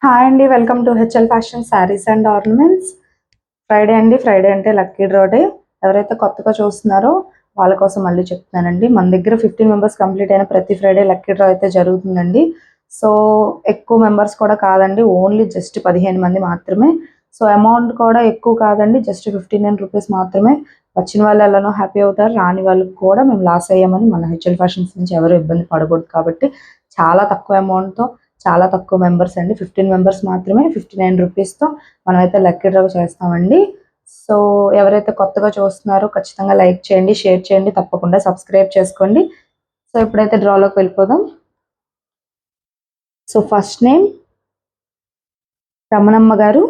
Hi అండి, welcome to HL fashion saris and ornaments. Friday అండి, Friday అంటే లక్కీ డ్రా డే. ఎవరైతే కొత్తగా చూస్తున్నారో వాళ్ళ కోసం మళ్ళీ చెప్తున్నానండి. మన దగ్గర 15 మెంబర్స్ కంప్లీట్ అయిన ప్రతి ఫ్రైడే లక్కీ డ్రా అయితే జరుగుతుందండి. సో ఎక్కువ మెంబర్స్ కూడా కాదండి, ఓన్లీ జస్ట్ 15 మంది మాత్రమే. సో అమౌంట్ కూడా ఎక్కువ కాదండి, జస్ట్ 59 రూపీస్ మాత్రమే. వచ్చిన వాళ్ళు ఎలానో హ్యాపీ అవుతారు, రాని వాళ్ళకి కూడా మేము లాస్ అయ్యామని మన హెచ్ఎల్ ఫ్యాషన్స్ నుంచి ఎవరు ఇబ్బంది పడకూడదు కాబట్టి చాలా తక్కువ అమౌంట్తో చాలా తక్కువ మెంబర్స్ అండి, 15 మెంబర్స్ మాత్రమే. 59 రూపీస్తో మనమైతే లక్కీ డ్రా చేస్తామండి. సో ఎవరైతే కొత్తగా చూస్తున్నారో ఖచ్చితంగా లైక్ చేయండి, షేర్ చేయండి, తప్పకుండా సబ్స్క్రైబ్ చేసుకోండి. సో ఇప్పుడైతే డ్రాలోకి వెళ్ళిపోదాం. సో ఫస్ట్ నేమ్ రమణమ్మ గారు,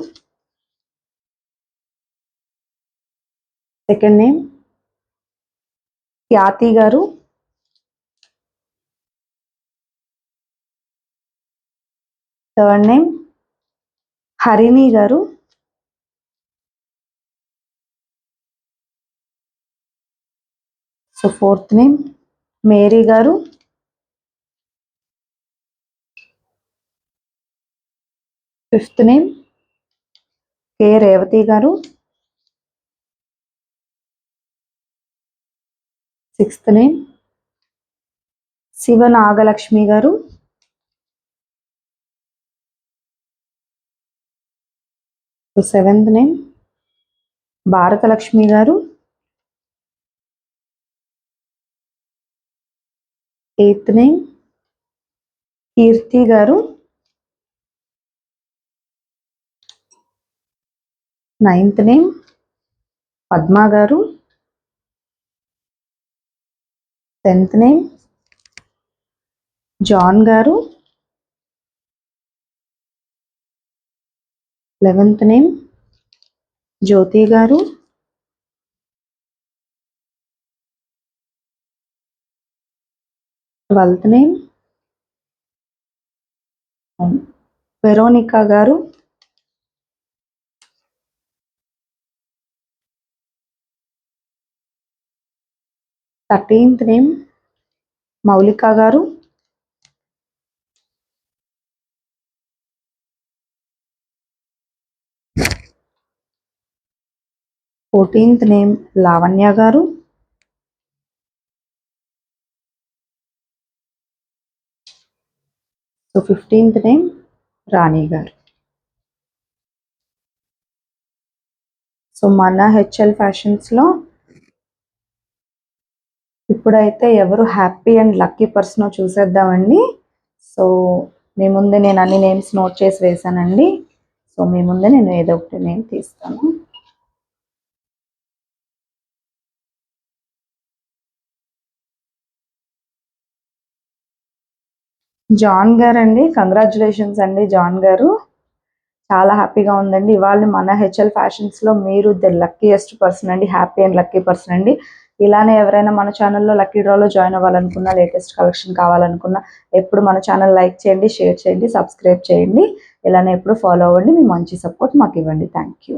సెకండ్ నేమ్ ఖ్యాతి గారు, థర్డ్ నేమ్ హరిణి గారు, సో ఫోర్త్ నేమ్ మేరీ గారు, ఫిఫ్త్ నేమ్ కే రేవతి గారు, సిక్స్త్ నేమ్ శివ నాగలక్ష్మి గారు, సో సెవెంత్ నేమ్ భారతలక్ష్మి గారు, ఎయిత్ నేమ్ కీర్తి గారు, నైన్త్ నేమ్ పద్మ గారు, 10th నేమ్ జాన్ గారు, 11th నేమ్ జ్యోతి గారు, 12th నేమ్ వెరోనికా గారు, 13th నేమ్ మౌలిక గారు, 14th నేమ్ లావణ్య గారు, 15th నేమ్ రాణి గారు. సో మన హెచ్ఎల్ ఫ్యాషన్స్లో ఇప్పుడైతే ఎవరు హ్యాపీ అండ్ లక్కీ పర్సనో చూసేద్దామండి. సో మీ ముందే నేను అన్ని నేమ్స్ నోట్ చేసి వేసానండి. సో మీ ముందే నేను ఏదో ఒకటి నేమ్ తీస్తాను. జాన్ గారు అండి, కంగ్రాచులేషన్స్ అండి జాన్ గారు, చాలా హ్యాపీగా ఉందండి. ఇవాళ మన హెచ్ఎల్ ఫ్యాషన్స్లో మీరు ద లక్కీయెస్ట్ పర్సన్ అండి, హ్యాపీ అండ్ లక్కీ పర్సన్ అండి. ఇలానే ఎవరైనా మన ఛానల్లో లక్కీ డ్రాలో జాయిన్ అవ్వాలనుకున్నా, లేటెస్ట్ కలెక్షన్ కావాలనుకున్నా ఎప్పుడు మన ఛానల్ లైక్ చేయండి, షేర్ చేయండి, సబ్స్క్రైబ్ చేయండి. ఇలానే ఎప్పుడు ఫాలో అవ్వండి. మీ మంచి సపోర్ట్ మాకు ఇవ్వండి. Thank you.